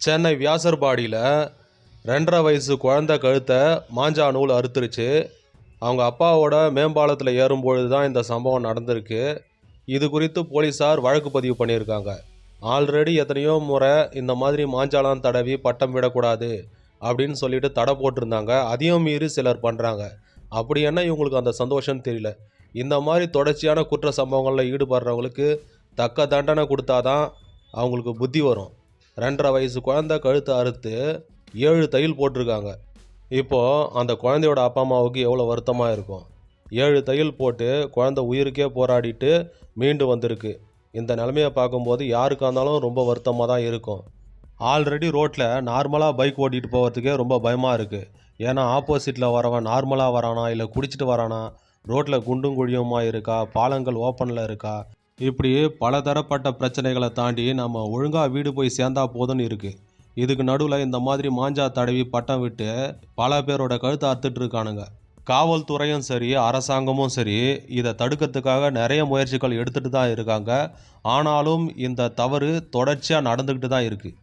சென்னை வியாசர்பாடியில் 2.5 வயசு குழந்தை கழுத்தை மாஞ்சா நூல் அறுத்துருச்சு. அவங்க அப்பாவோட மேம்பாலத்தில் ஏறும்பொழுது தான் இந்த சம்பவம் நடந்திருக்கு. இது குறித்து போலீஸார் வழக்கு பதிவு பண்ணியிருக்காங்க. ஆல்ரெடி எத்தனையோ முறை இந்த மாதிரி மாஞ்சாலாம் தடவி பட்டம் விடக்கூடாது அப்படின்னு சொல்லிட்டு தடை போட்டிருந்தாங்க. அதையும் மீறி சிலர் பண்ணுறாங்க. அப்படி என்ன இவங்களுக்கு அந்த சந்தோஷம்னு தெரியல. இந்த மாதிரி தொடர்ச்சியான குற்ற சம்பவங்களில் ஈடுபடுறவங்களுக்கு தக்க தண்டனை கொடுத்தாதான் அவங்களுக்கு புத்தி வரும். 2.5 வயசு குழந்தை கழுத்தை அறுத்து 7 தையல் போட்டிருக்காங்க. இப்போது அந்த குழந்தையோட அப்பா அம்மாவுக்கு எவ்வளோ வருத்தமாக இருக்கும். 7 தையல் போட்டு குழந்தை உயிருக்கே போராடிட்டு மீண்டு வந்திருக்கு. இந்த நிலைமையை பார்க்கும்போது யாருக்காக இருந்தாலும் ரொம்ப வருத்தமாக தான் இருக்கும். ஆல்ரெடி ரோட்டில் நார்மலாக பைக் ஓட்டிகிட்டு போகிறதுக்கே ரொம்ப பயமாக இருக்குது. ஏன்னா ஆப்போசிட்டில் வரவன் நார்மலாக வரானா இல்லை குடிச்சிட்டு வரானா, ரோட்டில் குண்டும் குழியுமா இருக்கா, பாலங்கள் ஓப்பனில் இருக்கா, இப்படி பலதரப்பட்ட பிரச்சனைகளை தாண்டி நம்ம ஒழுங்காக வீடு போய் சேர்ந்தா போதும்னு இருக்குது. இதுக்கு நடுவில் இந்த மாதிரி மாஞ்சா தடவி பட்டம் விட்டு பல பேரோட கழுத்தை அறுத்துட்டு இருக்கானுங்க. காவல்துறையும் சரி, அரசாங்கமும் சரி, இதை தடுக்கிறதுக்காக நிறைய முயற்சிகள் எடுத்துகிட்டு தான் இருக்காங்க. ஆனாலும் இந்த தவறு தொடர்ச்சியாக நடந்துக்கிட்டு தான் இருக்குது.